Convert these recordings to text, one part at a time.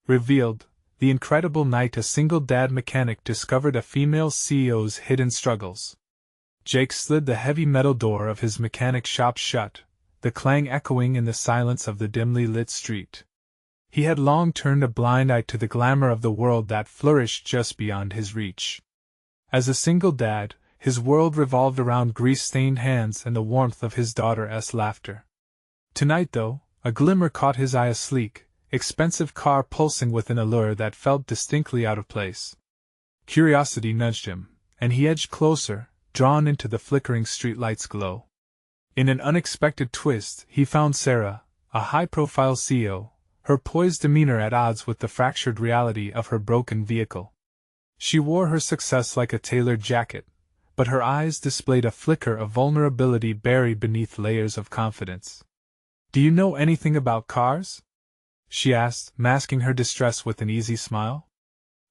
Revealed, the incredible night a single dad mechanic discovered a female CEO's hidden struggles. Jake slid the heavy metal door of his mechanic shop shut, the clang echoing in the silence of the dimly lit street. He had long turned a blind eye to the glamour of the world that flourished just beyond his reach. As a single dad, his world revolved around grease-stained hands and the warmth of his daughter's laughter. Tonight, though, a glimmer caught his eye, a sleek, expensive car pulsing with an allure that felt distinctly out of place. Curiosity nudged him, and he edged closer, drawn into the flickering streetlight's glow. In an unexpected twist, he found Sarah, a high-profile CEO, her poised demeanor at odds with the fractured reality of her broken vehicle. She wore her success like a tailored jacket, but her eyes displayed a flicker of vulnerability buried beneath layers of confidence. "Do you know anything about cars?" she asked, masking her distress with an easy smile.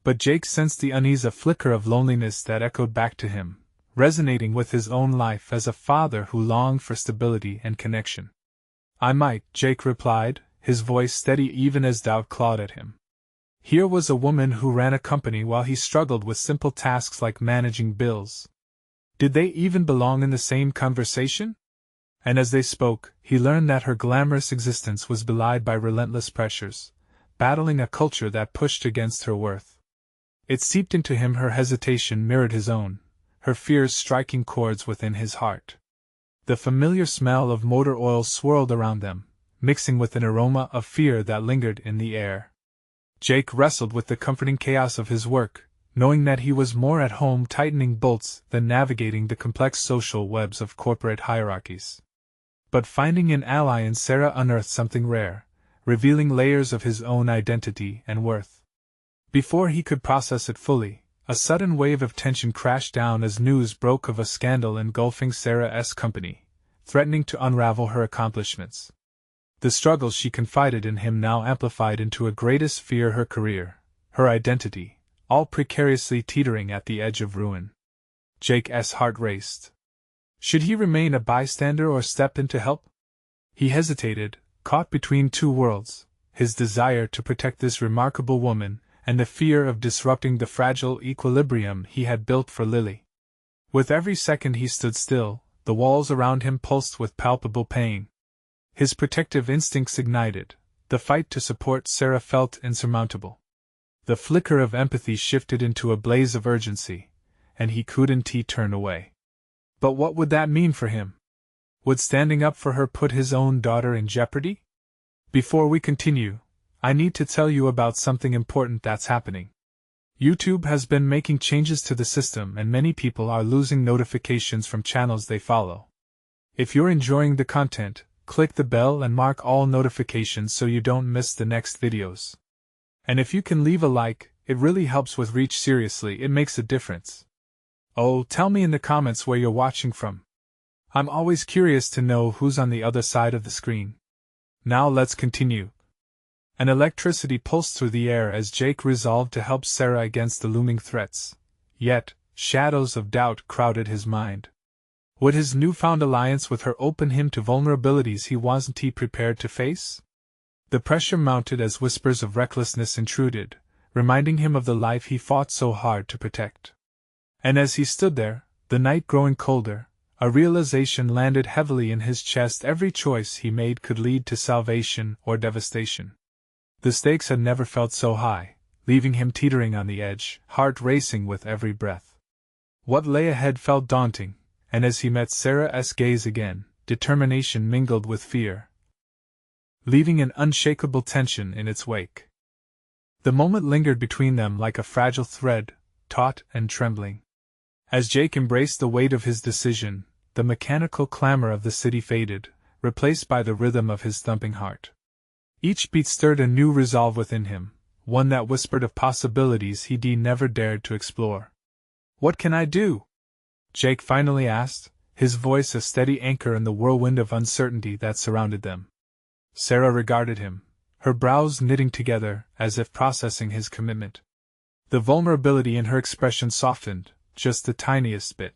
But Jake sensed the unease, a flicker of loneliness that echoed back to him, resonating with his own life as a father who longed for stability and connection. "I might," Jake replied, his voice steady even as doubt clawed at him. Here was a woman who ran a company while he struggled with simple tasks like managing bills. Did they even belong in the same conversation? And as they spoke, he learned that her glamorous existence was belied by relentless pressures, battling a culture that pushed against her worth. It seeped into him. Her hesitation mirrored his own, her fears striking chords within his heart. The familiar smell of motor oil swirled around them, mixing with an aroma of fear that lingered in the air. Jake wrestled with the comforting chaos of his work, knowing that he was more at home tightening bolts than navigating the complex social webs of corporate hierarchies. But finding an ally in Sarah unearthed something rare, revealing layers of his own identity and worth. Before he could process it fully, a sudden wave of tension crashed down as news broke of a scandal engulfing Sarah's company, threatening to unravel her accomplishments. The struggles she confided in him now amplified into a greatest fear: her career, her identity, all precariously teetering at the edge of ruin. Jake's heart raced. Should he remain a bystander or step in to help? He hesitated, caught between two worlds, his desire to protect this remarkable woman, and the fear of disrupting the fragile equilibrium he had built for Lily. With every second he stood still, the walls around him pulsed with palpable pain. His protective instincts ignited, the fight to support Sarah felt insurmountable. The flicker of empathy shifted into a blaze of urgency, and he couldn't turn away. But what would that mean for him? Would standing up for her put his own daughter in jeopardy? Before we continue, I need to tell you about something important that's happening. YouTube has been making changes to the system, and many people are losing notifications from channels they follow. If you're enjoying the content, click the bell and mark all notifications so you don't miss the next videos. And if you can leave a like, it really helps with reach. Seriously, it makes a difference. Oh, tell me in the comments where you're watching from. I'm always curious to know who's on the other side of the screen. Now let's continue. An electricity pulsed through the air as Jake resolved to help Sarah against the looming threats. Yet, shadows of doubt crowded his mind. Would his newfound alliance with her open him to vulnerabilities he wasn't prepared to face? The pressure mounted as whispers of recklessness intruded, reminding him of the life he fought so hard to protect. And as he stood there, the night growing colder, a realization landed heavily in his chest: every choice he made could lead to salvation or devastation. The stakes had never felt so high, leaving him teetering on the edge, heart racing with every breath. What lay ahead felt daunting, and as he met Sarah's gaze again, determination mingled with fear, leaving an unshakable tension in its wake. The moment lingered between them like a fragile thread, taut and trembling. As Jake embraced the weight of his decision, the mechanical clamor of the city faded, replaced by the rhythm of his thumping heart. Each beat stirred a new resolve within him, one that whispered of possibilities he'd never dared to explore. "What can I do?" Jake finally asked, his voice a steady anchor in the whirlwind of uncertainty that surrounded them. Sarah regarded him, her brows knitting together as if processing his commitment. The vulnerability in her expression softened, just the tiniest bit.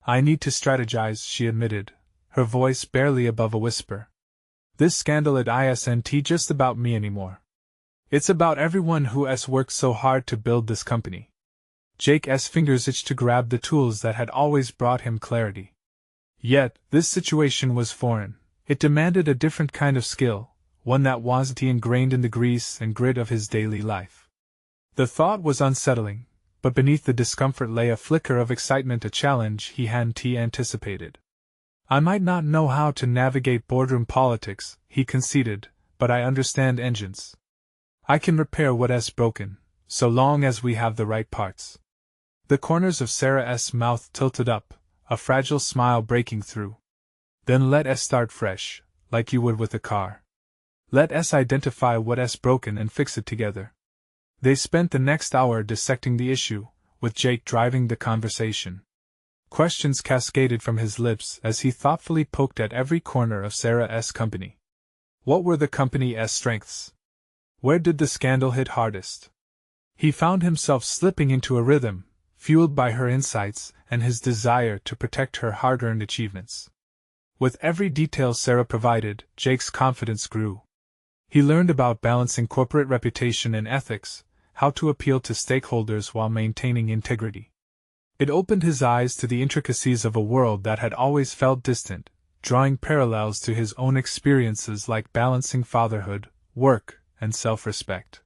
"I need to strategize," she admitted, her voice barely above a whisper. "This scandal isn't just about me anymore. It's about everyone who's worked so hard to build this company. Jake's fingers itched to grab the tools that had always brought him clarity. Yet, this situation was foreign. It demanded a different kind of skill, one that wasn't ingrained in the grease and grit of his daily life. The thought was unsettling, but beneath the discomfort lay a flicker of excitement, a challenge he hadn't anticipated. I might not know how to navigate boardroom politics, he conceded, but I understand engines. I can repair what's broken, so long as we have the right parts. The corners of Sarah's mouth tilted up, a fragile smile breaking through. Then let's start fresh, like you would with a car. Let's identify what's broken and fix it together. They spent the next hour dissecting the issue, with Jake driving the conversation. Questions cascaded from his lips as he thoughtfully poked at every corner of Sarah's company. What were the company's strengths? Where did the scandal hit hardest? He found himself slipping into a rhythm, fueled by her insights and his desire to protect her hard-earned achievements. With every detail Sarah provided, Jake's confidence grew. He learned about balancing corporate reputation and ethics, how to appeal to stakeholders while maintaining integrity. It opened his eyes to the intricacies of a world that had always felt distant, drawing parallels to his own experiences like balancing fatherhood, work, and self-respect.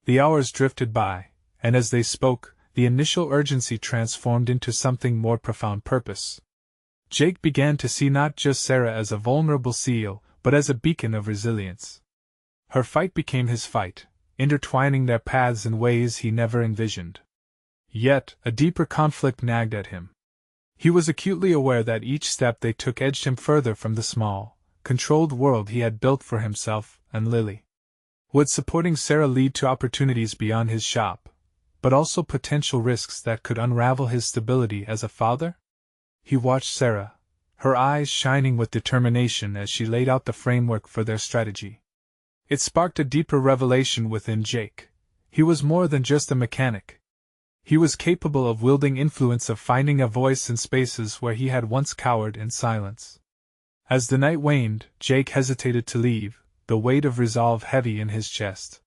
The hours drifted by, and as they spoke, the initial urgency transformed into something more profound: purpose. Jake began to see not just Sarah as a vulnerable CEO, but as a beacon of resilience. Her fight became his fight, intertwining their paths in ways he never envisioned. Yet, a deeper conflict nagged at him. He was acutely aware that each step they took edged him further from the small, controlled world he had built for himself and Lily. Would supporting Sarah lead to opportunities beyond his shop, but also potential risks that could unravel his stability as a father? He watched Sarah, her eyes shining with determination as she laid out the framework for their strategy. It sparked a deeper revelation within Jake. He was more than just a mechanic. He was capable of wielding influence, of finding a voice in spaces where he had once cowered in silence. As the night waned, Jake hesitated to leave, the weight of resolve heavy in his chest.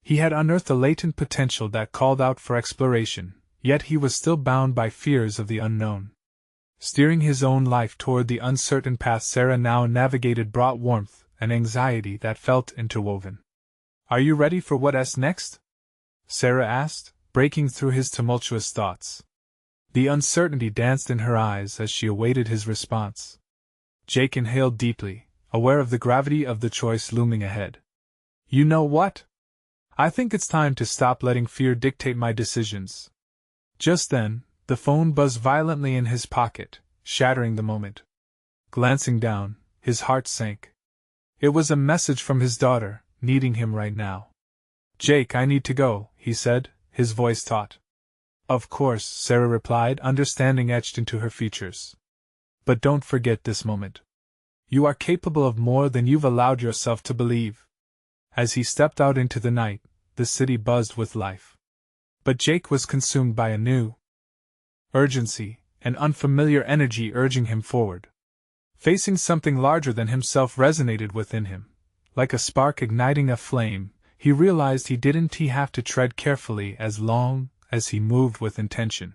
He had unearthed a latent potential that called out for exploration, yet he was still bound by fears of the unknown. Steering his own life toward the uncertain path Sarah now navigated brought warmth and anxiety that felt interwoven. "Are you ready for what's next?" Sarah asked, breaking through his tumultuous thoughts. The uncertainty danced in her eyes as she awaited his response. Jake inhaled deeply, aware of the gravity of the choice looming ahead. "You know what? I think it's time to stop letting fear dictate my decisions." Just then, the phone buzzed violently in his pocket, shattering the moment. Glancing down, his heart sank. It was a message from his daughter, needing him right now. "Jake, I need to go," he said, his voice taut. "Of course," Sarah replied, understanding etched into her features. "But don't forget this moment. You are capable of more than you've allowed yourself to believe." As he stepped out into the night, the city buzzed with life. But Jake was consumed by a new urgency, an unfamiliar energy urging him forward. Facing something larger than himself resonated within him. Like a spark igniting a flame, he realized he didn't have to tread carefully as long as he moved with intention.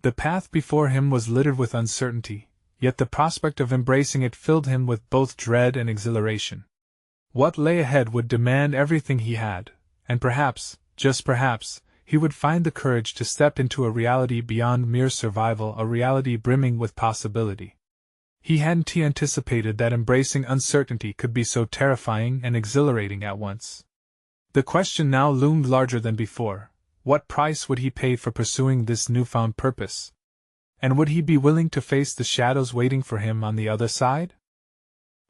The path before him was littered with uncertainty, yet the prospect of embracing it filled him with both dread and exhilaration. What lay ahead would demand everything he had, and perhaps, just perhaps, he would find the courage to step into a reality beyond mere survival, a reality brimming with possibility. He hadn't anticipated that embracing uncertainty could be so terrifying and exhilarating at once. The question now loomed larger than before: what price would he pay for pursuing this newfound purpose? And would he be willing to face the shadows waiting for him on the other side?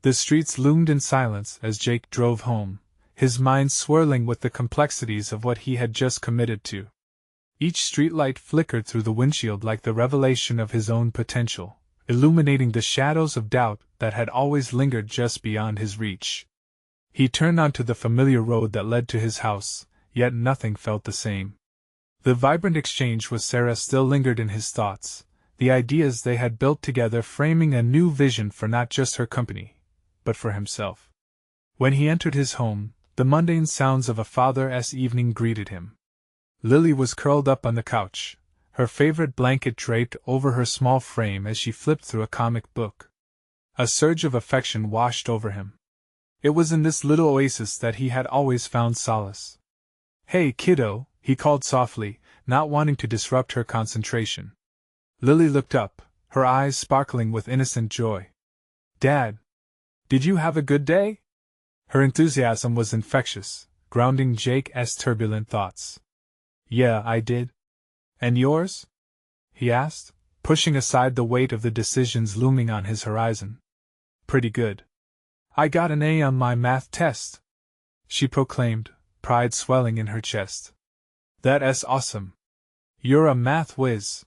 The streets loomed in silence as Jake drove home, his mind swirling with the complexities of what he had just committed to. Each streetlight flickered through the windshield like the revelation of his own potential, illuminating the shadows of doubt that had always lingered just beyond his reach. He turned onto the familiar road that led to his house, yet nothing felt the same. The vibrant exchange with Sarah still lingered in his thoughts, the ideas they had built together framing a new vision for not just her company, but for himself. When he entered his home, The mundane sounds of a father's evening greeted him. Lily was curled up on the couch, her favorite blanket draped over her small frame as she flipped through a comic book. A surge of affection washed over him. It was in this little oasis that he had always found solace. "Hey, kiddo," he called softly, not wanting to disrupt her concentration. Lily looked up, her eyes sparkling with innocent joy. "Dad, did you have a good day?" Her enthusiasm was infectious, grounding Jake's turbulent thoughts. "Yeah, I did. And yours?" he asked, pushing aside the weight of the decisions looming on his horizon. "Pretty good. I got an A on my math test," she proclaimed, pride swelling in her chest. "That's awesome. You're a math whiz,"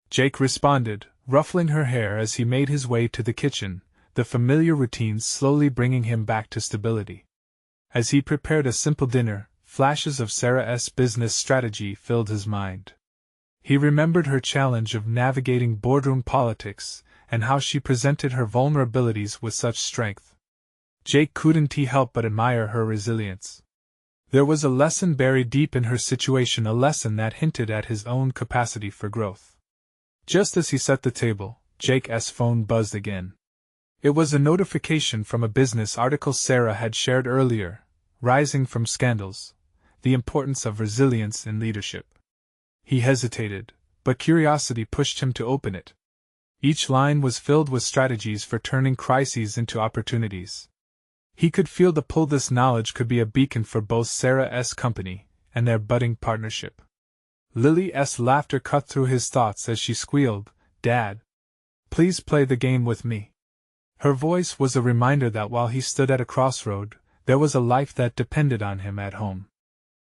Jake responded, ruffling her hair as he made his way to the kitchen, the familiar routines slowly bringing him back to stability. As he prepared a simple dinner, flashes of Sarah's business strategy filled his mind. He remembered her challenge of navigating boardroom politics, and how she presented her vulnerabilities with such strength. Jake couldn't help but admire her resilience. There was a lesson buried deep in her situation, a lesson that hinted at his own capacity for growth. Just as he set the table, Jake's phone buzzed again. It was a notification from a business article Sarah had shared earlier, Rising from Scandals: The Importance of Resilience in Leadership. He hesitated, but curiosity pushed him to open it. Each line was filled with strategies for turning crises into opportunities. He could feel the pull. This knowledge could be a beacon for both Sarah's company and their budding partnership. Lily's laughter cut through his thoughts as she squealed, "Dad, please play the game with me." Her voice was a reminder that while he stood at a crossroad, there was a life that depended on him at home.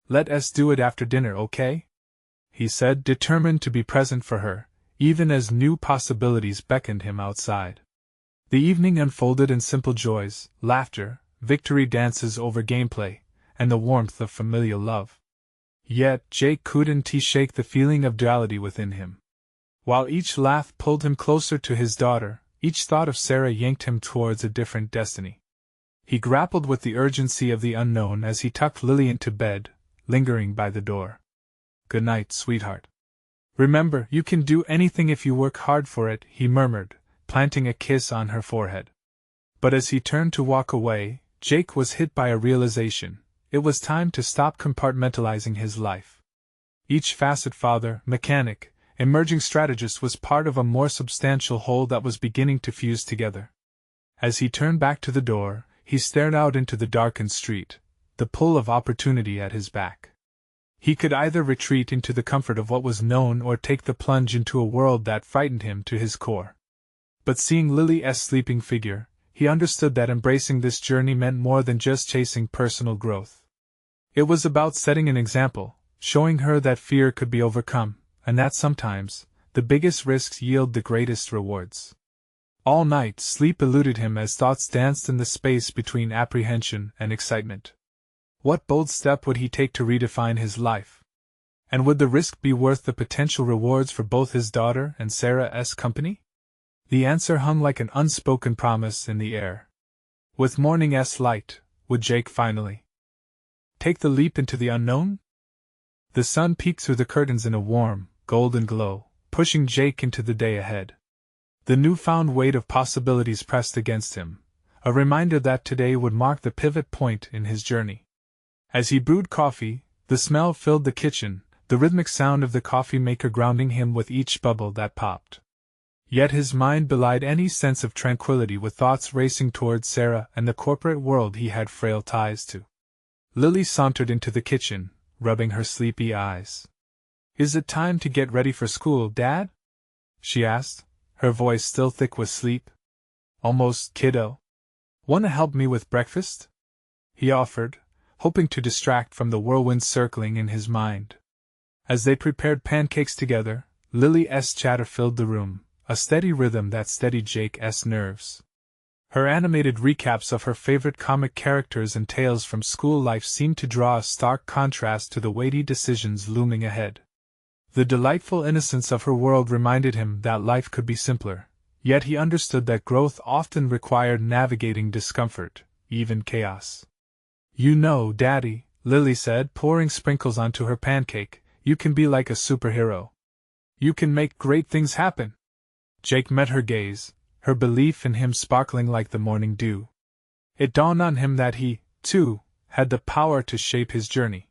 "Let us do it after dinner, okay?" he said, determined to be present for her, even as new possibilities beckoned him outside. The evening unfolded in simple joys, laughter, victory dances over gameplay, and the warmth of familial love. Yet Jake couldn't shake the feeling of duality within him. While each laugh pulled him closer to his daughter, each thought of Sarah yanked him towards a different destiny. He grappled with the urgency of the unknown as he tucked Lily into bed, lingering by the door. "Good night, sweetheart. Remember, you can do anything if you work hard for it," he murmured, planting a kiss on her forehead. But as he turned to walk away, Jake was hit by a realization. It was time to stop compartmentalizing his life. Each facet, father, mechanic, emerging strategist, was part of a more substantial whole that was beginning to fuse together. As he turned back to the door, he stared out into the darkened street, the pull of opportunity at his back. He could either retreat into the comfort of what was known or take the plunge into a world that frightened him to his core. But seeing Lily's sleeping figure, he understood that embracing this journey meant more than just chasing personal growth. It was about setting an example, showing her that fear could be overcome, and that sometimes, the biggest risks yield the greatest rewards. All night, sleep eluded him as thoughts danced in the space between apprehension and excitement. What bold step would he take to redefine his life? And would the risk be worth the potential rewards for both his daughter and Sarah's company? The answer hung like an unspoken promise in the air. With morning's light, would Jake finally take the leap into the unknown? The sun peeked through the curtains in a warm, golden glow, pushing Jake into the day ahead. The newfound weight of possibilities pressed against him, a reminder that today would mark the pivot point in his journey. As he brewed coffee, the smell filled the kitchen, the rhythmic sound of the coffee maker grounding him with each bubble that popped. Yet his mind belied any sense of tranquility, with thoughts racing towards Sarah and the corporate world he had frail ties to. Lily sauntered into the kitchen, rubbing her sleepy eyes. "Is it time to get ready for school, Dad?" she asked, her voice still thick with sleep. "Almost, kiddo. "Want to help me with breakfast?" he offered, hoping to distract from the whirlwind circling in his mind. As they prepared pancakes together, Lily's chatter filled the room, a steady rhythm that steadied Jake's nerves. Her animated recaps of her favorite comic characters and tales from school life seemed to draw a stark contrast to the weighty decisions looming ahead. The delightful innocence of her world reminded him that life could be simpler, yet he understood that growth often required navigating discomfort, even chaos. You know, Daddy, Lily said, pouring sprinkles onto her pancake, you can be like a superhero. You can make great things happen. Jake met her gaze, her belief in him sparkling like the morning dew. It dawned on him that he, too, had the power to shape his journey.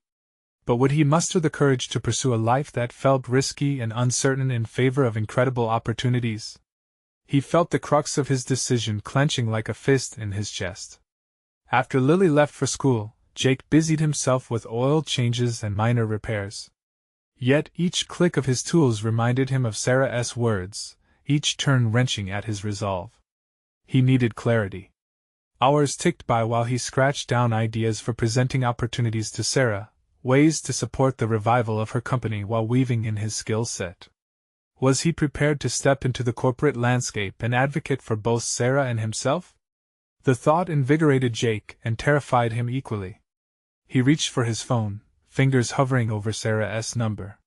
But would he muster the courage to pursue a life that felt risky and uncertain in favor of incredible opportunities? He felt the crux of his decision clenching like a fist in his chest. After Lily left for school, Jake busied himself with oil changes and minor repairs. Yet each click of his tools reminded him of Sarah's words, each turn wrenching at his resolve. He needed clarity. Hours ticked by while he scratched down ideas for presenting opportunities to Sarah, ways to support the revival of her company while weaving in his skill set. Was he prepared to step into the corporate landscape and advocate for both Sarah and himself? The thought invigorated Jake and terrified him equally. He reached for his phone, fingers hovering over Sarah's number.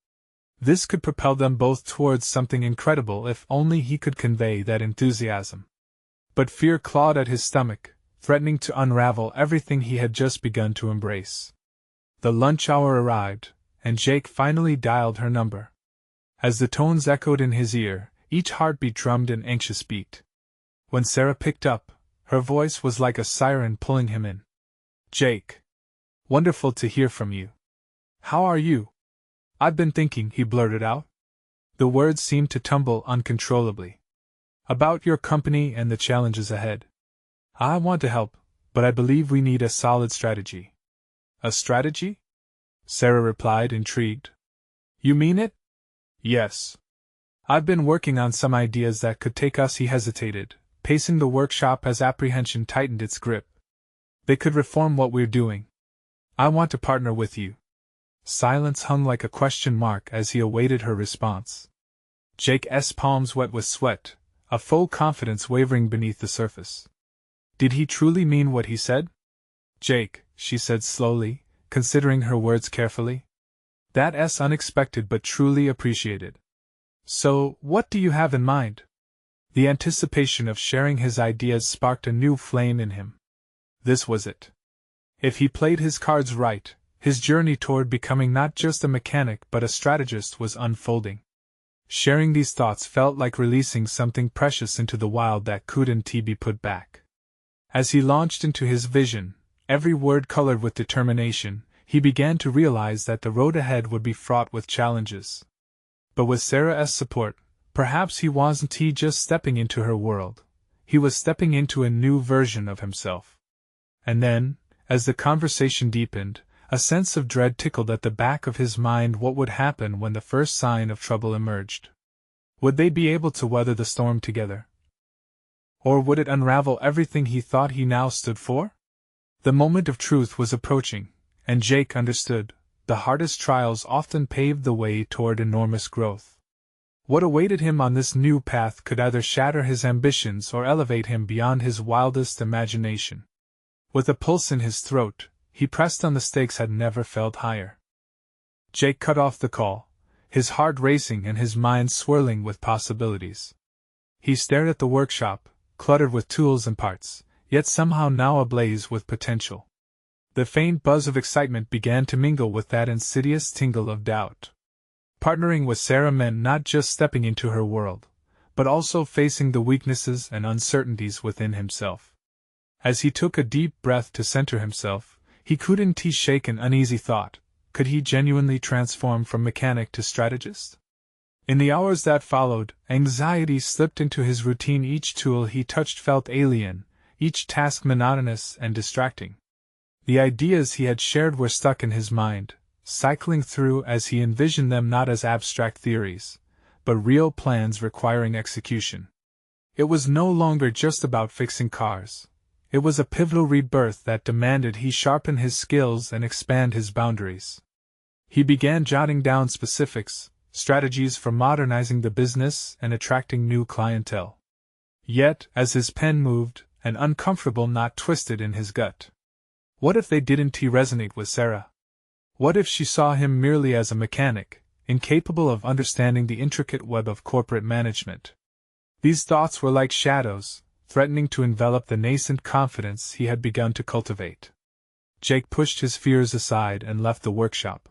This could propel them both towards something incredible if only he could convey that enthusiasm. But fear clawed at his stomach, threatening to unravel everything he had just begun to embrace. The lunch hour arrived, and Jake finally dialed her number. As the tones echoed in his ear, each heartbeat drummed an anxious beat. When Sarah picked up, her voice was like a siren pulling him in. Jake. Wonderful to hear from you. How are you? I've been thinking, he blurted out. The words seemed to tumble uncontrollably. About your company and the challenges ahead. I want to help, but I believe we need a solid strategy. A strategy? Sarah replied, intrigued. You mean it? Yes. I've been working on some ideas that could take us, he hesitated, pacing the workshop as apprehension tightened its grip. They could reform what we're doing. I want to partner with you. Silence hung like a question mark as he awaited her response. Jake's palms wet with sweat, a full confidence wavering beneath the surface. Did he truly mean what he said? Jake, she said slowly, considering her words carefully. That's unexpected but truly appreciated. So, what do you have in mind? The anticipation of sharing his ideas sparked a new flame in him. This was it. If he played his cards right, his journey toward becoming not just a mechanic but a strategist was unfolding. Sharing these thoughts felt like releasing something precious into the wild that couldn't be put back. As he launched into his vision, every word colored with determination, he began to realize that the road ahead would be fraught with challenges. But with Sarah's support, perhaps he wasn't just stepping into her world, he was stepping into a new version of himself. And then, as the conversation deepened, a sense of dread tickled at the back of his mind. What would happen when the first sign of trouble emerged? Would they be able to weather the storm together? Or would it unravel everything he thought he now stood for? The moment of truth was approaching, and Jake understood, the hardest trials often paved the way toward enormous growth. What awaited him on this new path could either shatter his ambitions or elevate him beyond his wildest imagination. With a pulse in his throat, he pressed on. The stakes had never felt higher. Jake cut off the call, his heart racing and his mind swirling with possibilities. He stared at the workshop, cluttered with tools and parts, yet somehow now ablaze with potential. The faint buzz of excitement began to mingle with that insidious tingle of doubt. Partnering with Sarah meant not just stepping into her world, but also facing the weaknesses and uncertainties within himself. As he took a deep breath to center himself, he couldn't shake an uneasy thought. Could he genuinely transform from mechanic to strategist? In the hours that followed, anxiety slipped into his routine. Each tool he touched felt alien, each task monotonous and distracting. The ideas he had shared were stuck in his mind, cycling through as he envisioned them not as abstract theories, but real plans requiring execution. It was no longer just about fixing cars. It was a pivotal rebirth that demanded he sharpen his skills and expand his boundaries. He began jotting down specifics, strategies for modernizing the business and attracting new clientele. Yet, as his pen moved, an uncomfortable knot twisted in his gut. What if they didn't resonate with Sarah? What if she saw him merely as a mechanic, incapable of understanding the intricate web of corporate management? These thoughts were like shadows, threatening to envelop the nascent confidence he had begun to cultivate. Jake pushed his fears aside and left the workshop.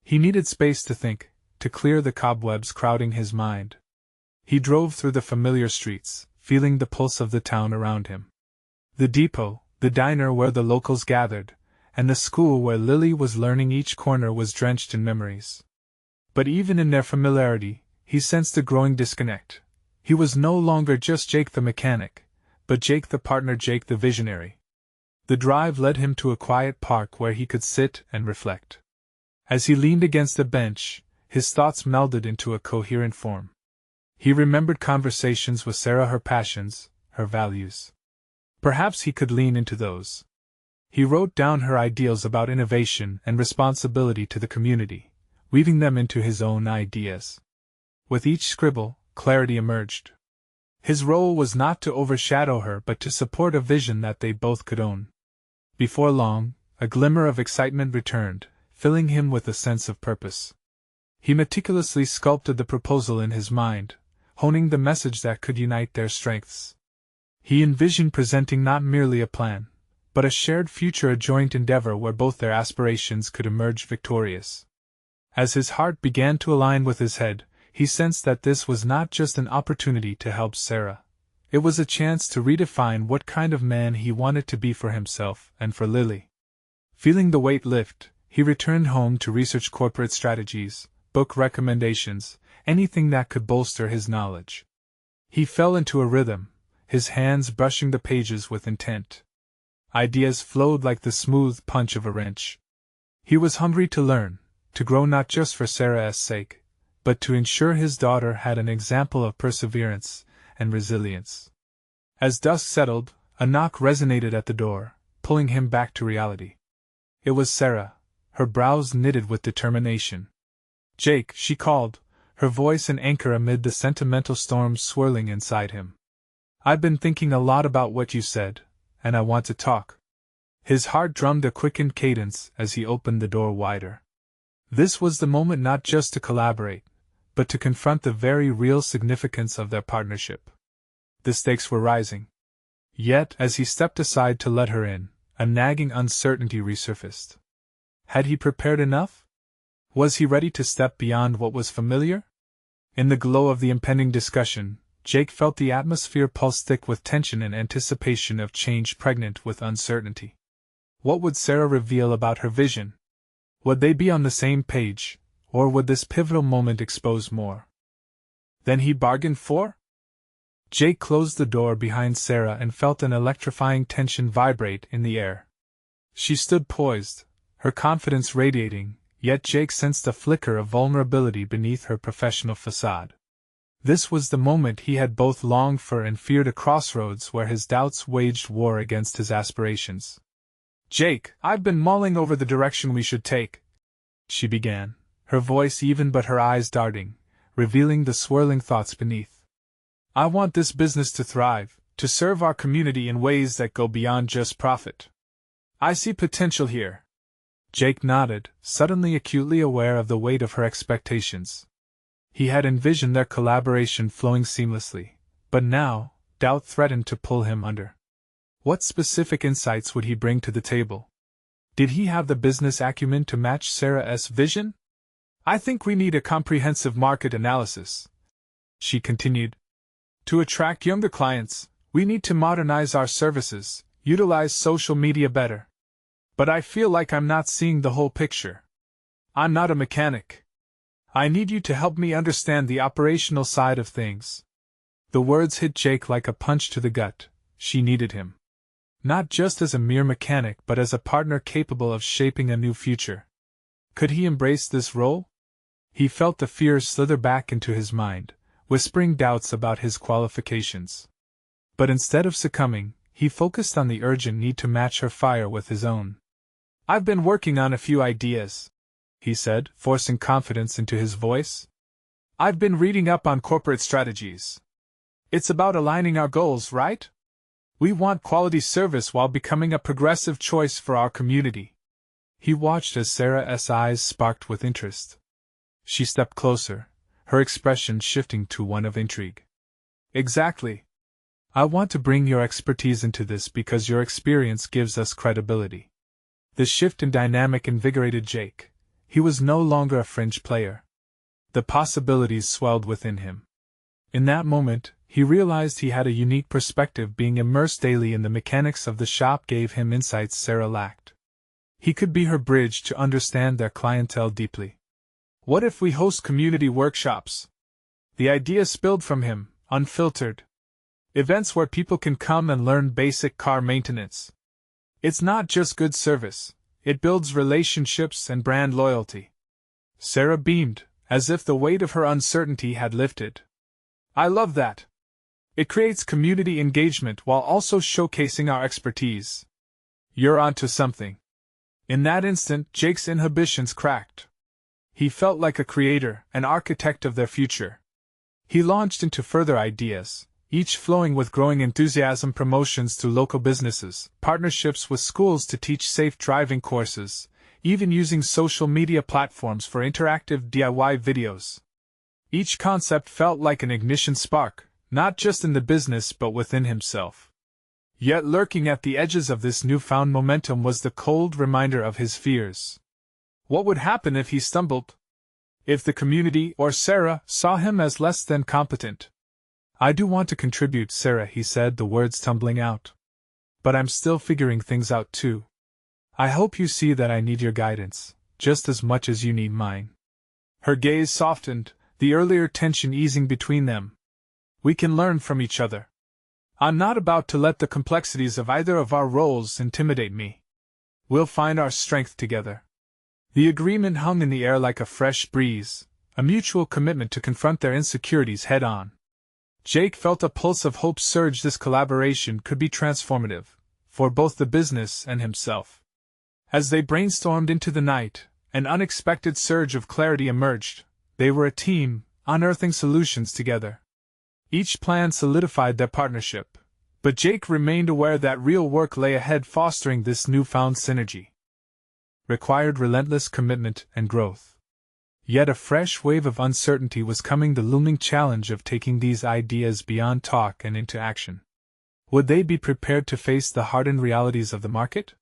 He needed space to think, to clear the cobwebs crowding his mind. He drove through the familiar streets, feeling the pulse of the town around him. The depot, the diner where the locals gathered, and the school where Lily was learning, each corner was drenched in memories. But even in their familiarity, he sensed a growing disconnect. He was no longer just Jake the mechanic, but Jake the partner, Jake the visionary. The drive led him to a quiet park where he could sit and reflect. As he leaned against a bench, his thoughts melded into a coherent form. He remembered conversations with Sarah, her passions, her values. Perhaps he could lean into those. He wrote down her ideals about innovation and responsibility to the community, weaving them into his own ideas. With each scribble, clarity emerged. His role was not to overshadow her but to support a vision that they both could own. Before long, a glimmer of excitement returned, filling him with a sense of purpose. He meticulously sculpted the proposal in his mind, honing the message that could unite their strengths. He envisioned presenting not merely a plan, but a shared future, a joint endeavor where both their aspirations could emerge victorious. As his heart began to align with his head, he sensed that this was not just an opportunity to help Sarah. It was a chance to redefine what kind of man he wanted to be for himself and for Lily. Feeling the weight lift, he returned home to research corporate strategies, book recommendations, anything that could bolster his knowledge. He fell into a rhythm, his hands brushing the pages with intent. Ideas flowed like the smooth punch of a wrench. He was hungry to learn, to grow, not just for Sarah's sake, but to ensure his daughter had an example of perseverance and resilience. As dusk settled, a knock resonated at the door, pulling him back to reality. It was Sarah, her brows knitted with determination. "Jake," she called, her voice an anchor amid the sentimental storms swirling inside him. "I've been thinking a lot about what you said, and I want to talk." His heart drummed a quickened cadence as he opened the door wider. This was the moment not just to collaborate, but to confront the very real significance of their partnership. The stakes were rising. Yet, as he stepped aside to let her in, a nagging uncertainty resurfaced. Had he prepared enough? Was he ready to step beyond what was familiar? In the glow of the impending discussion, Jake felt the atmosphere pulse thick with tension and anticipation of change pregnant with uncertainty. What would Sarah reveal about her vision? Would they be on the same page, or would this pivotal moment expose more than he bargained for? Jake closed the door behind Sarah and felt an electrifying tension vibrate in the air. She stood poised, her confidence radiating, yet Jake sensed a flicker of vulnerability beneath her professional facade. This was the moment he had both longed for and feared, a crossroads where his doubts waged war against his aspirations. "Jake, I've been mulling over the direction we should take," she began, her voice even but her eyes darting, revealing the swirling thoughts beneath. "I want this business to thrive, to serve our community in ways that go beyond just profit. I see potential here." Jake nodded, suddenly acutely aware of the weight of her expectations. He had envisioned their collaboration flowing seamlessly, but now, doubt threatened to pull him under. What specific insights would he bring to the table? Did he have the business acumen to match Sarah's vision? "I think we need a comprehensive market analysis," she continued. "To attract younger clients, we need to modernize our services, utilize social media better. But I feel like I'm not seeing the whole picture. I'm not a mechanic. I need you to help me understand the operational side of things." The words hit Jake like a punch to the gut. She needed him. Not just as a mere mechanic but as a partner capable of shaping a new future. Could he embrace this role? He felt the fears slither back into his mind, whispering doubts about his qualifications. But instead of succumbing, he focused on the urgent need to match her fire with his own. "I've been working on a few ideas," he said, forcing confidence into his voice. "I've been reading up on corporate strategies. It's about aligning our goals, right? We want quality service while becoming a progressive choice for our community." He watched as Sarah's eyes sparked with interest. She stepped closer, her expression shifting to one of intrigue. "Exactly. I want to bring your expertise into this because your experience gives us credibility. The shift in dynamic invigorated Jake. He was no longer a fringe player. The possibilities swelled within him. In that moment, he realized he had a unique perspective. Being immersed daily in the mechanics of the shop gave him insights Sarah lacked. He could be her bridge to understand their clientele deeply. What if we host community workshops? The idea spilled from him, unfiltered. Events where people can come and learn basic car maintenance. It's not just good service, it builds relationships and brand loyalty. Sarah beamed, as if the weight of her uncertainty had lifted. I love that. It creates community engagement while also showcasing our expertise. You're onto something. In that instant, Jake's inhibitions cracked. He felt like a creator, an architect of their future. He launched into further ideas, each flowing with growing enthusiasm: promotions to local businesses, partnerships with schools to teach safe driving courses, even using social media platforms for interactive DIY videos. Each concept felt like an ignition spark, not just in the business but within himself. Yet lurking at the edges of this newfound momentum was the cold reminder of his fears. What would happen if he stumbled? If the community or Sarah saw him as less than competent? I do want to contribute, Sarah, he said, the words tumbling out. But I'm still figuring things out too. I hope you see that I need your guidance, just as much as you need mine. Her gaze softened, the earlier tension easing between them. We can learn from each other. I'm not about to let the complexities of either of our roles intimidate me. We'll find our strength together. The agreement hung in the air like a fresh breeze, a mutual commitment to confront their insecurities head-on. Jake felt a pulse of hope surge. This collaboration could be transformative, for both the business and himself. As they brainstormed into the night, an unexpected surge of clarity emerged. They were a team, unearthing solutions together. Each plan solidified their partnership, but Jake remained aware that real work lay ahead. Fostering this newfound synergy required relentless commitment and growth. Yet a fresh wave of uncertainty was coming, the looming challenge of taking these ideas beyond talk and into action. Would they be prepared to face the hardened realities of the market?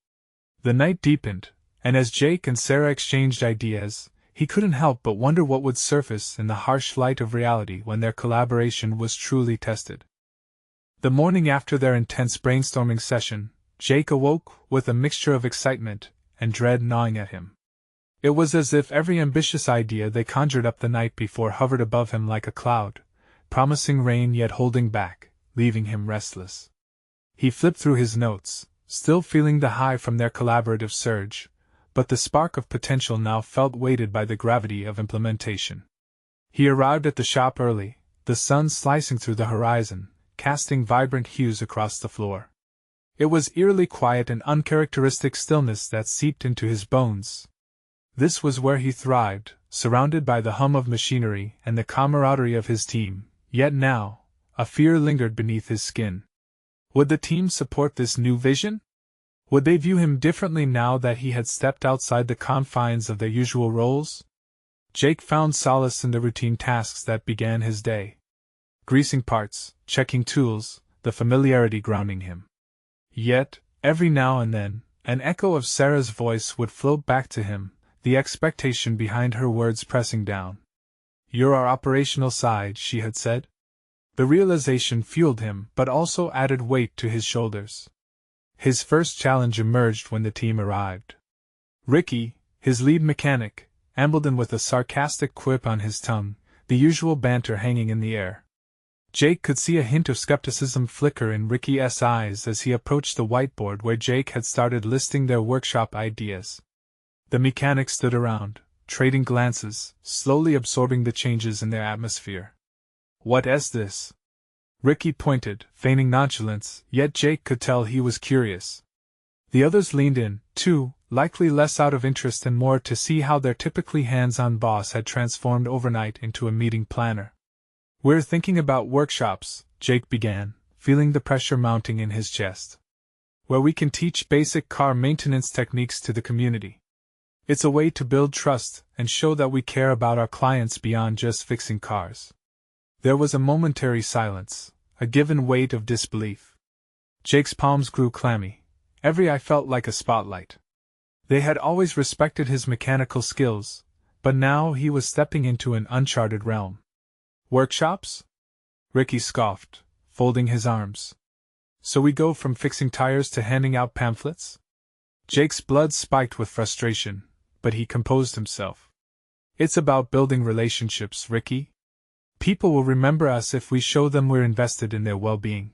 The night deepened, and as Jake and Sarah exchanged ideas, he couldn't help but wonder what would surface in the harsh light of reality when their collaboration was truly tested. The morning after their intense brainstorming session, Jake awoke with a mixture of excitement and dread gnawing at him. It was as if every ambitious idea they conjured up the night before hovered above him like a cloud, promising rain yet holding back, leaving him restless. He flipped through his notes, still feeling the high from their collaborative surge, but the spark of potential now felt weighted by the gravity of implementation. He arrived at the shop early, the sun slicing through the horizon, casting vibrant hues across the floor. It was eerily quiet, an uncharacteristic stillness that seeped into his bones. This was where he thrived, surrounded by the hum of machinery and the camaraderie of his team, yet now, a fear lingered beneath his skin. Would the team support this new vision? Would they view him differently now that he had stepped outside the confines of their usual roles? Jake found solace in the routine tasks that began his day. Greasing parts, checking tools, the familiarity grounding him. Yet, every now and then, an echo of Sarah's voice would float back to him, the expectation behind her words pressing down. You're our operational side, she had said. The realization fueled him but also added weight to his shoulders. His first challenge emerged when the team arrived. Ricky, his lead mechanic, ambled in with a sarcastic quip on his tongue, the usual banter hanging in the air. Jake could see a hint of skepticism flicker in Ricky's eyes as he approached the whiteboard where Jake had started listing their workshop ideas. The mechanic stood around, trading glances, slowly absorbing the changes in their atmosphere. What is this? Ricky pointed, feigning nonchalance, yet Jake could tell he was curious. The others leaned in, too, likely less out of interest and more to see how their typically hands-on boss had transformed overnight into a meeting planner. We're thinking about workshops, Jake began, feeling the pressure mounting in his chest. Where we can teach basic car maintenance techniques to the community. It's a way to build trust and show that we care about our clients beyond just fixing cars. There was a momentary silence, a given weight of disbelief. Jake's palms grew clammy. Every eye felt like a spotlight. They had always respected his mechanical skills, but now he was stepping into an uncharted realm. Workshops? Ricky scoffed, folding his arms. So we go from fixing tires to handing out pamphlets? Jake's blood spiked with frustration, but he composed himself. It's about building relationships, Ricky. People will remember us if we show them we're invested in their well-being.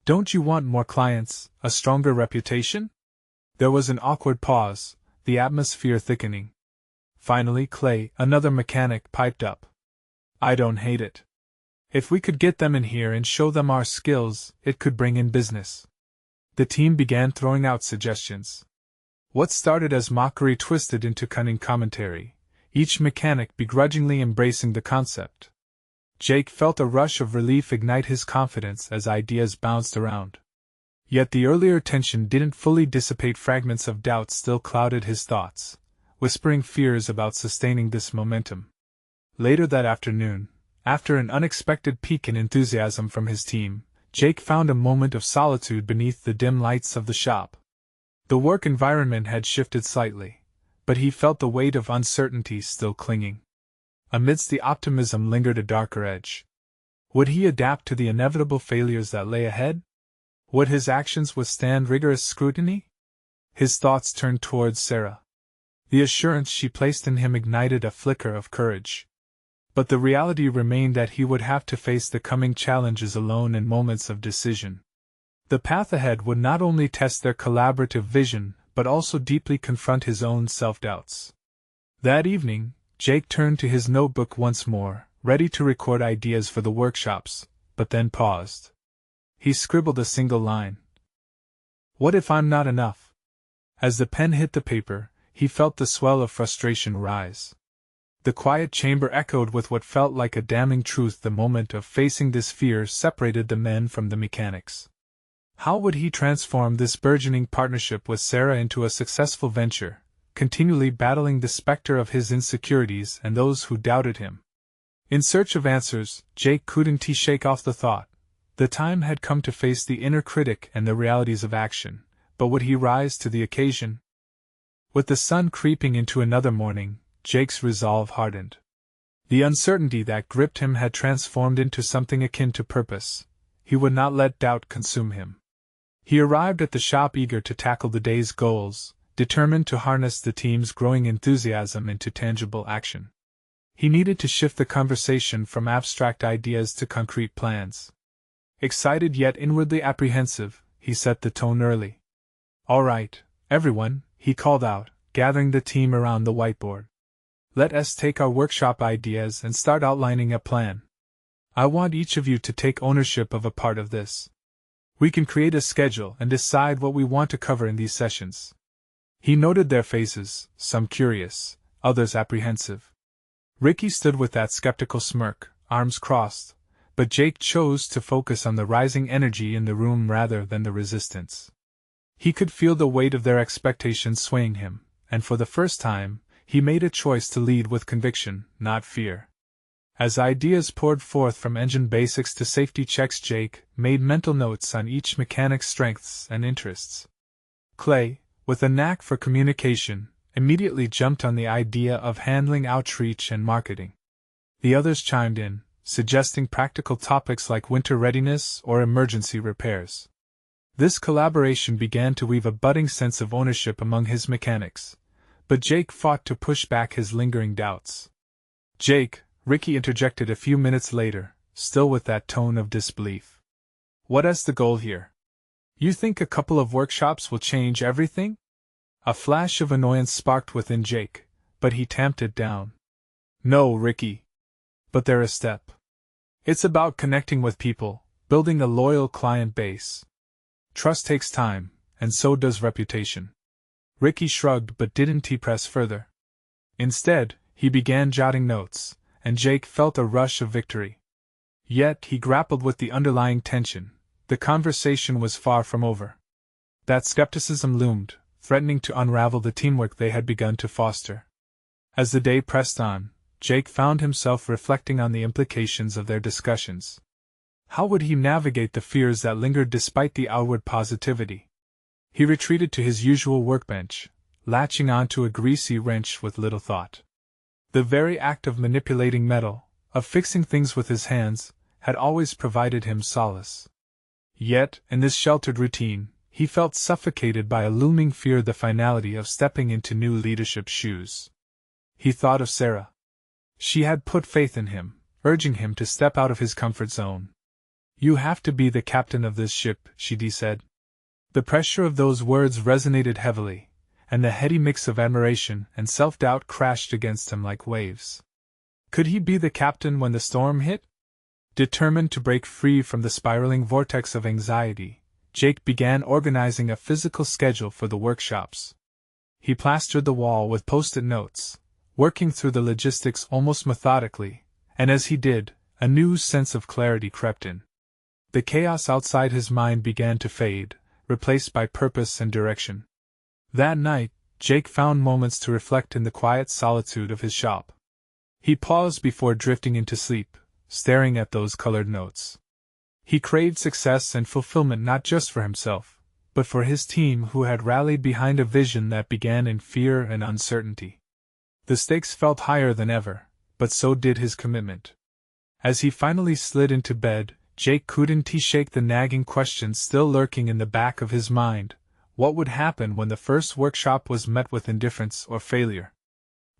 Don't you want more clients, a stronger reputation? There was an awkward pause, the atmosphere thickening. Finally, Clay, another mechanic, piped up. I don't hate it. If we could get them in here and show them our skills, it could bring in business. The team began throwing out suggestions. What started as mockery twisted into cunning commentary, each mechanic begrudgingly embracing the concept. Jake felt a rush of relief ignite his confidence as ideas bounced around. Yet the earlier tension didn't fully dissipate. Fragments of doubt still clouded his thoughts, whispering fears about sustaining this momentum. Later that afternoon, after an unexpected peak in enthusiasm from his team, Jake found a moment of solitude beneath the dim lights of the shop. The work environment had shifted slightly, but he felt the weight of uncertainty still clinging. Amidst the optimism lingered a darker edge. Would he adapt to the inevitable failures that lay ahead? Would his actions withstand rigorous scrutiny? His thoughts turned towards Sarah. The assurance she placed in him ignited a flicker of courage. But the reality remained that he would have to face the coming challenges alone in moments of decision. The path ahead would not only test their collaborative vision, but also deeply confront his own self-doubts. That evening, Jake turned to his notebook once more, ready to record ideas for the workshops, but then paused. He scribbled a single line. What if I'm not enough? As the pen hit the paper, he felt the swell of frustration rise. The quiet chamber echoed with what felt like a damning truth. The moment of facing this fear separated the men from the mechanics. How would he transform this burgeoning partnership with Sarah into a successful venture, continually battling the specter of his insecurities and those who doubted him? In search of answers, Jake couldn't shake off the thought. The time had come to face the inner critic and the realities of action, but would he rise to the occasion? With the sun creeping into another morning, Jake's resolve hardened. The uncertainty that gripped him had transformed into something akin to purpose. He would not let doubt consume him. He arrived at the shop eager to tackle the day's goals, determined to harness the team's growing enthusiasm into tangible action. He needed to shift the conversation from abstract ideas to concrete plans. Excited yet inwardly apprehensive, he set the tone early. All right, everyone, he called out, gathering the team around the whiteboard. Let us take our workshop ideas and start outlining a plan. I want each of you to take ownership of a part of this. We can create a schedule and decide what we want to cover in these sessions. He noted their faces, some curious, others apprehensive. Ricky stood with that skeptical smirk, arms crossed, but Jake chose to focus on the rising energy in the room rather than the resistance. He could feel the weight of their expectations swaying him, and for the first time, he made a choice to lead with conviction, not fear. As ideas poured forth from engine basics to safety checks, Jake made mental notes on each mechanic's strengths and interests. Clay, with a knack for communication, immediately jumped on the idea of handling outreach and marketing. The others chimed in, suggesting practical topics like winter readiness or emergency repairs. This collaboration began to weave a budding sense of ownership among his mechanics, but Jake fought to push back his lingering doubts. Jake, Ricky interjected a few minutes later, still with that tone of disbelief. What is the goal here? You think a couple of workshops will change everything? A flash of annoyance sparked within Jake, but he tamped it down. No, Ricky. But they're a step. It's about connecting with people, building a loyal client base. Trust takes time, and so does reputation. Ricky shrugged but didn't press further. Instead, he began jotting notes, and Jake felt a rush of victory. Yet he grappled with the underlying tension. The conversation was far from over. That skepticism loomed, threatening to unravel the teamwork they had begun to foster. As the day pressed on, Jake found himself reflecting on the implications of their discussions. How would he navigate the fears that lingered despite the outward positivity? He retreated to his usual workbench, latching onto a greasy wrench with little thought. The very act of manipulating metal, of fixing things with his hands, had always provided him solace. Yet, in this sheltered routine, he felt suffocated by a looming fear, the finality of stepping into new leadership shoes. He thought of Sarah. She had put faith in him, urging him to step out of his comfort zone. "You have to be the captain of this ship," she said. The pressure of those words resonated heavily, and the heady mix of admiration and self-doubt crashed against him like waves. Could he be the captain when the storm hit? Determined to break free from the spiraling vortex of anxiety, Jake began organizing a physical schedule for the workshops. He plastered the wall with post-it notes, working through the logistics almost methodically, and as he did, a new sense of clarity crept in. The chaos outside his mind began to fade, replaced by purpose and direction. That night, Jake found moments to reflect in the quiet solitude of his shop. He paused before drifting into sleep, staring at those colored notes. He craved success and fulfillment not just for himself, but for his team who had rallied behind a vision that began in fear and uncertainty. The stakes felt higher than ever, but so did his commitment. As he finally slid into bed, Jake couldn't shake the nagging question still lurking in the back of his mind: what would happen when the first workshop was met with indifference or failure?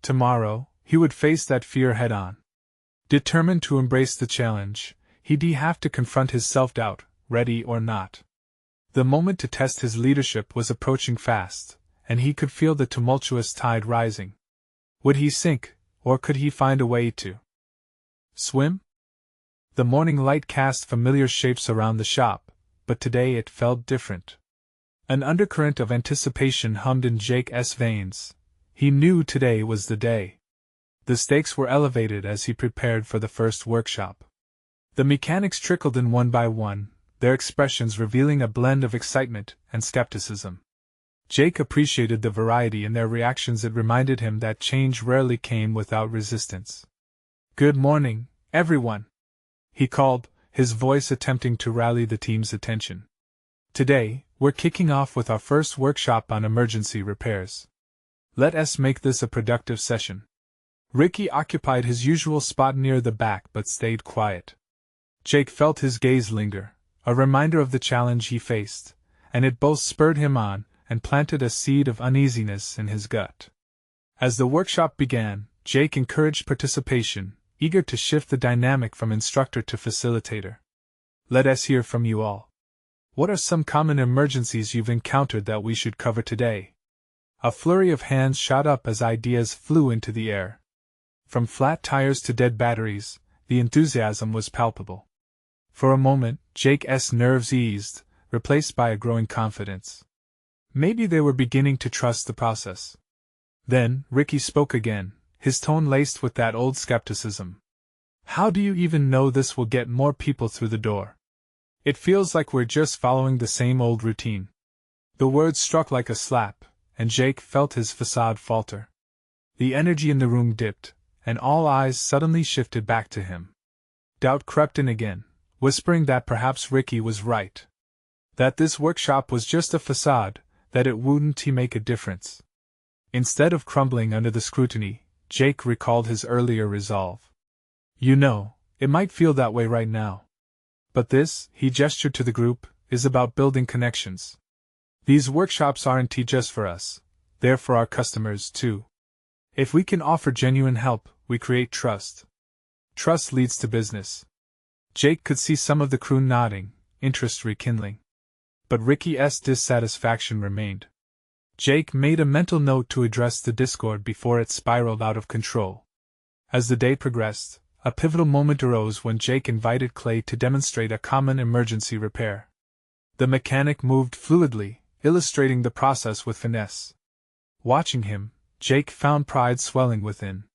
Tomorrow, he would face that fear head-on. Determined to embrace the challenge, he'd have to confront his self-doubt, ready or not. The moment to test his leadership was approaching fast, and he could feel the tumultuous tide rising. Would he sink, or could he find a way to swim? The morning light cast familiar shapes around the shop, but today it felt different. An undercurrent of anticipation hummed in Jake's veins. He knew today was the day. The stakes were elevated as he prepared for the first workshop. The mechanics trickled in one by one, their expressions revealing a blend of excitement and skepticism. Jake appreciated the variety in their reactions. It reminded him that change rarely came without resistance. "Good morning, everyone," he called, his voice attempting to rally the team's attention. "Today, we're kicking off with our first workshop on emergency repairs. Let us make this a productive session." Ricky occupied his usual spot near the back but stayed quiet. Jake felt his gaze linger, a reminder of the challenge he faced, and it both spurred him on and planted a seed of uneasiness in his gut. As the workshop began, Jake encouraged participation, eager to shift the dynamic from instructor to facilitator. "Let us hear from you all. What are some common emergencies you've encountered that we should cover today?" A flurry of hands shot up as ideas flew into the air. From flat tires to dead batteries, the enthusiasm was palpable. For a moment, Jake's nerves eased, replaced by a growing confidence. Maybe they were beginning to trust the process. Then, Ricky spoke again, his tone laced with that old skepticism. "How do you even know this will get more people through the door? It feels like we're just following the same old routine." The words struck like a slap, and Jake felt his facade falter. The energy in the room dipped, and all eyes suddenly shifted back to him. Doubt crept in again, whispering that perhaps Ricky was right. That this workshop was just a facade, that it wouldn't make a difference. Instead of crumbling under the scrutiny, Jake recalled his earlier resolve. "You know, it might feel that way right now. But this," he gestured to the group, "is about building connections. These workshops aren't just for us, they're for our customers too. If we can offer genuine help, we create trust. Trust leads to business." Jake could see some of the crew nodding, interest rekindling. But Ricky's dissatisfaction remained. Jake made a mental note to address the discord before it spiraled out of control. As the day progressed, a pivotal moment arose when Jake invited Clay to demonstrate a common emergency repair. The mechanic moved fluidly, illustrating the process with finesse. Watching him, Jake found pride swelling within.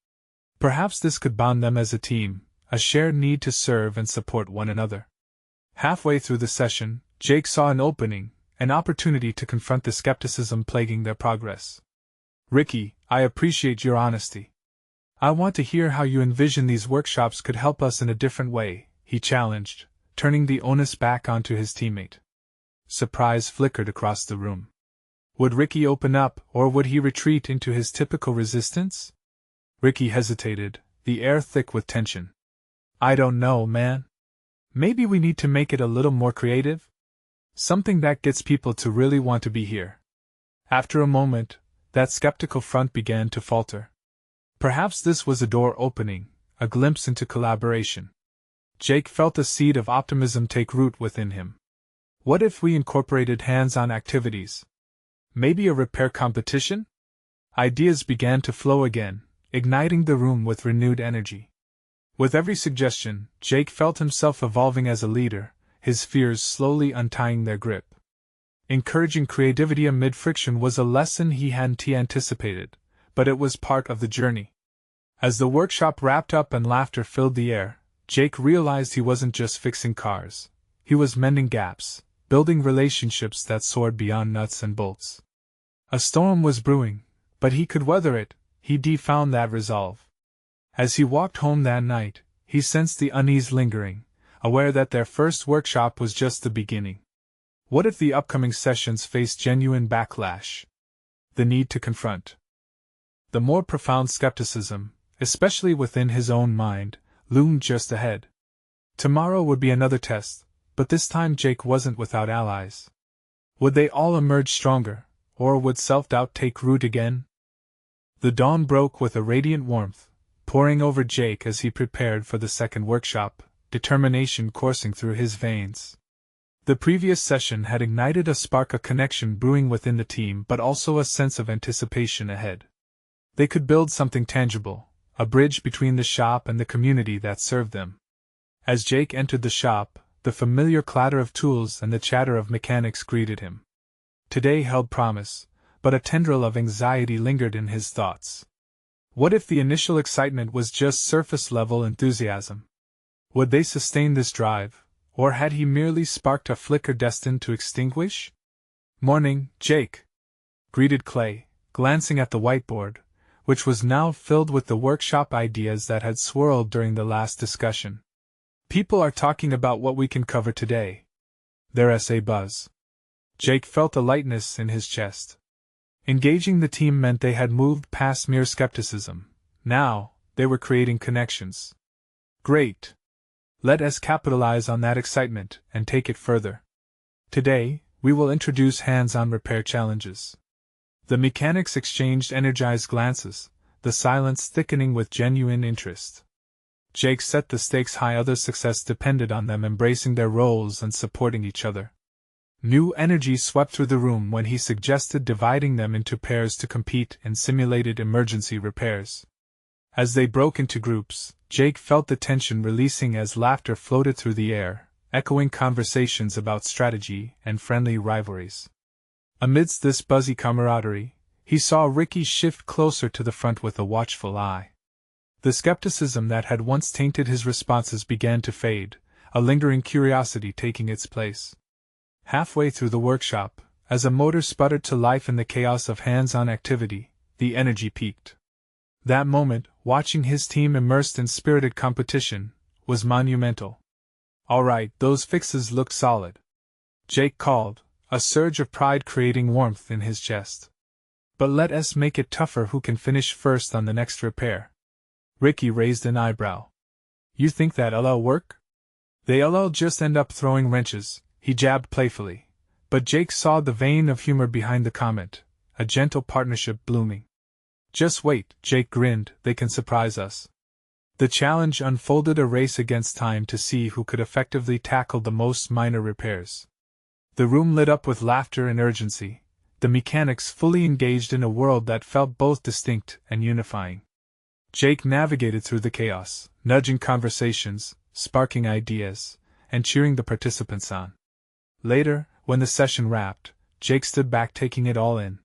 Perhaps this could bond them as a team, a shared need to serve and support one another. Halfway through the session, Jake saw an opening, an opportunity to confront the skepticism plaguing their progress. "Ricky, I appreciate your honesty. I want to hear how you envision these workshops could help us in a different way," he challenged, turning the onus back onto his teammate. Surprise flickered across the room. Would Ricky open up, or would he retreat into his typical resistance? Ricky hesitated, the air thick with tension. I don't know, man. Maybe we need to make it a little more creative? Something that gets people to really want to be here. After a moment, that skeptical front began to falter. Perhaps this was a door opening, a glimpse into collaboration. Jake felt a seed of optimism take root within him. What if we incorporated hands-on activities? Maybe a repair competition? Ideas began to flow again, igniting the room with renewed energy. With every suggestion, Jake felt himself evolving as a leader, his fears slowly untying their grip. Encouraging creativity amid friction was a lesson he hadn't anticipated, but it was part of the journey. As the workshop wrapped up and laughter filled the air, Jake realized he wasn't just fixing cars. He was mending gaps, building relationships that soared beyond nuts and bolts. A storm was brewing, but he could weather it, he found that resolve. As he walked home that night, he sensed the unease lingering, aware that their first workshop was just the beginning. What if the upcoming sessions faced genuine backlash? The need to confront the more profound skepticism, especially within his own mind, loomed just ahead. Tomorrow would be another test, but this time Jake wasn't without allies. Would they all emerge stronger, or would self-doubt take root again? The dawn broke with a radiant warmth, pouring over Jake as he prepared for the second workshop, determination coursing through his veins. The previous session had ignited a spark of connection brewing within the team, but also a sense of anticipation ahead. They could build something tangible, a bridge between the shop and the community that served them. As Jake entered the shop, the familiar clatter of tools and the chatter of mechanics greeted him. Today held promise, but a tendril of anxiety lingered in his thoughts. What if the initial excitement was just surface-level enthusiasm? Would they sustain this drive, or had he merely sparked a flicker destined to extinguish? "Morning, Jake," greeted Clay, glancing at the whiteboard, which was now filled with the workshop ideas that had swirled during the last discussion. "People are talking about what we can cover today. There's a buzz." Jake felt a lightness in his chest. Engaging the team meant they had moved past mere skepticism. Now, they were creating connections. Great. Let us capitalize on that excitement and take it further. Today, we will introduce hands-on repair challenges. The mechanics exchanged energized glances, the silence thickening with genuine interest. Jake set the stakes high. Others' success depended on them embracing their roles and supporting each other. New energy swept through the room when he suggested dividing them into pairs to compete in simulated emergency repairs. As they broke into groups, Jake felt the tension releasing as laughter floated through the air, echoing conversations about strategy and friendly rivalries. Amidst this buzzy camaraderie, he saw Ricky shift closer to the front with a watchful eye. The skepticism that had once tainted his responses began to fade, a lingering curiosity taking its place. Halfway through the workshop, as a motor sputtered to life in the chaos of hands-on activity, the energy peaked. That moment, watching his team immersed in spirited competition, was monumental. "All right, those fixes look solid," Jake called, a surge of pride creating warmth in his chest. "But let us make it tougher. Who can finish first on the next repair?" Ricky raised an eyebrow. "You think that'll work?" "They'll just end up throwing wrenches," he jabbed playfully, but Jake saw the vein of humor behind the comment, a gentle partnership blooming. "Just wait," Jake grinned, "they can surprise us." The challenge unfolded, a race against time to see who could effectively tackle the most minor repairs. The room lit up with laughter and urgency, the mechanics fully engaged in a world that felt both distinct and unifying. Jake navigated through the chaos, nudging conversations, sparking ideas, and cheering the participants on. Later, when the session wrapped, Jake stood back taking it all in.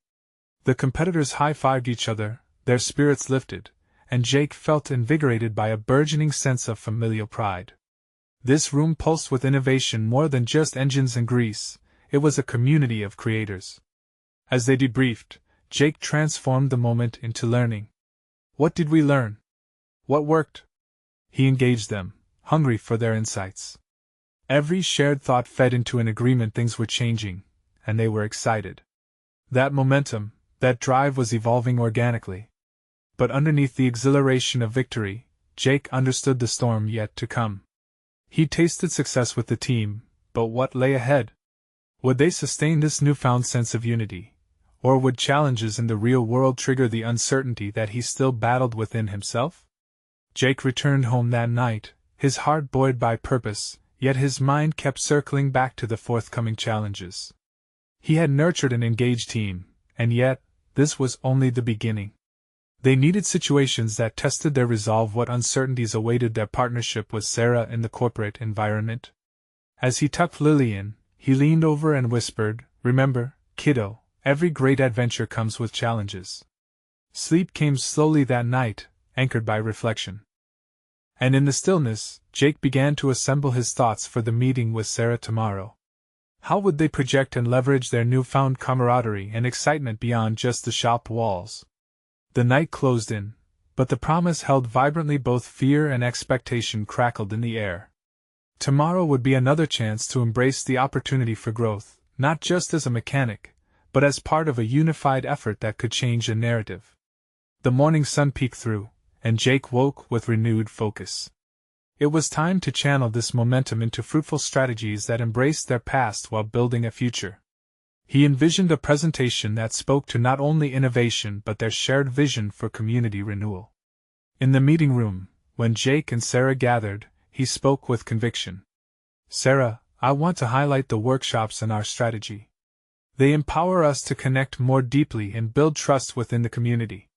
The competitors high-fived each other, their spirits lifted, and Jake felt invigorated by a burgeoning sense of familial pride. This room pulsed with innovation more than just engines and grease, it was a community of creators. As they debriefed, Jake transformed the moment into learning. What did we learn? What worked? He engaged them, hungry for their insights. Every shared thought fed into an agreement things were changing, and they were excited. That momentum, that drive was evolving organically. But underneath the exhilaration of victory, Jake understood the storm yet to come. He tasted success with the team, but what lay ahead? Would they sustain this newfound sense of unity? Or would challenges in the real world trigger the uncertainty that he still battled within himself? Jake returned home that night, his heart buoyed by purpose, yet his mind kept circling back to the forthcoming challenges. He had nurtured an engaged team, and yet, this was only the beginning. They needed situations that tested their resolve. What uncertainties awaited their partnership with Sarah in the corporate environment? As he tucked Lily in, he leaned over and whispered, "Remember, kiddo, every great adventure comes with challenges." Sleep came slowly that night, anchored by reflection. And in the stillness, Jake began to assemble his thoughts for the meeting with Sarah tomorrow. How would they project and leverage their newfound camaraderie and excitement beyond just the shop walls? The night closed in, but the promise held vibrantly. Both fear and expectation crackled in the air. Tomorrow would be another chance to embrace the opportunity for growth, not just as a mechanic, but as part of a unified effort that could change the narrative. The morning sun peeked through, and Jake woke with renewed focus. It was time to channel this momentum into fruitful strategies that embraced their past while building a future. He envisioned a presentation that spoke to not only innovation but their shared vision for community renewal. In the meeting room, when Jake and Sarah gathered, he spoke with conviction. "Sarah, I want to highlight the workshops in our strategy. They empower us to connect more deeply and build trust within the community.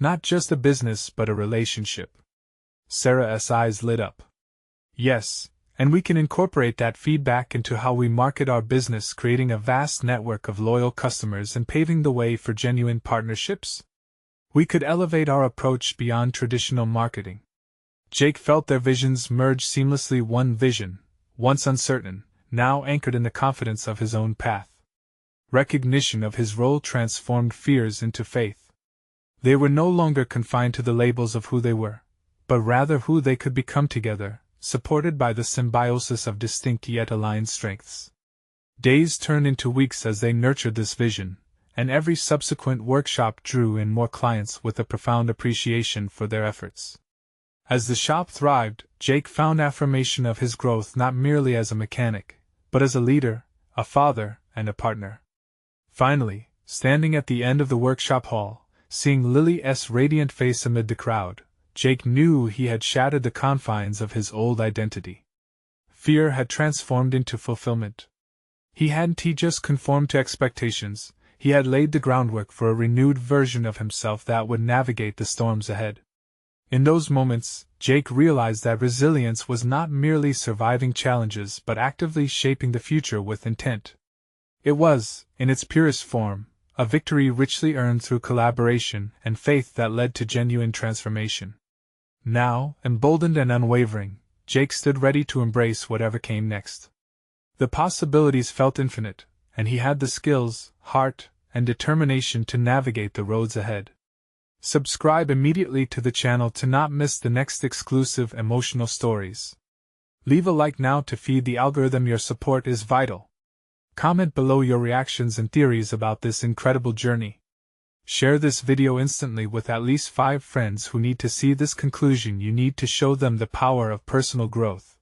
Not just a business but a relationship." Sarah's eyes lit up. "Yes, and we can incorporate that feedback into how we market our business, creating a vast network of loyal customers and paving the way for genuine partnerships. We could elevate our approach beyond traditional marketing." Jake felt their visions merge seamlessly. One vision, once uncertain, now anchored in the confidence of his own path. Recognition of his role transformed fears into faith. They were no longer confined to the labels of who they were, but rather who they could become together, supported by the symbiosis of distinct yet aligned strengths. Days turned into weeks as they nurtured this vision, and every subsequent workshop drew in more clients with a profound appreciation for their efforts. As the shop thrived, Jake found affirmation of his growth not merely as a mechanic, but as a leader, a father, and a partner. Finally, standing at the end of the workshop hall, seeing Lily's radiant face amid the crowd, Jake knew he had shattered the confines of his old identity. Fear had transformed into fulfillment. He hadn't just conformed to expectations, he had laid the groundwork for a renewed version of himself that would navigate the storms ahead. In those moments, Jake realized that resilience was not merely surviving challenges but actively shaping the future with intent. It was, in its purest form, a victory richly earned through collaboration and faith that led to genuine transformation. Now, emboldened and unwavering, Jake stood ready to embrace whatever came next. The possibilities felt infinite, and he had the skills, heart, and determination to navigate the roads ahead. Subscribe immediately to the channel to not miss the next exclusive emotional stories. Leave a like now to feed the algorithm. Your support is vital. Comment below your reactions and theories about this incredible journey. Share this video instantly with at least 5 friends who need to see this conclusion. You need to show them the power of personal growth.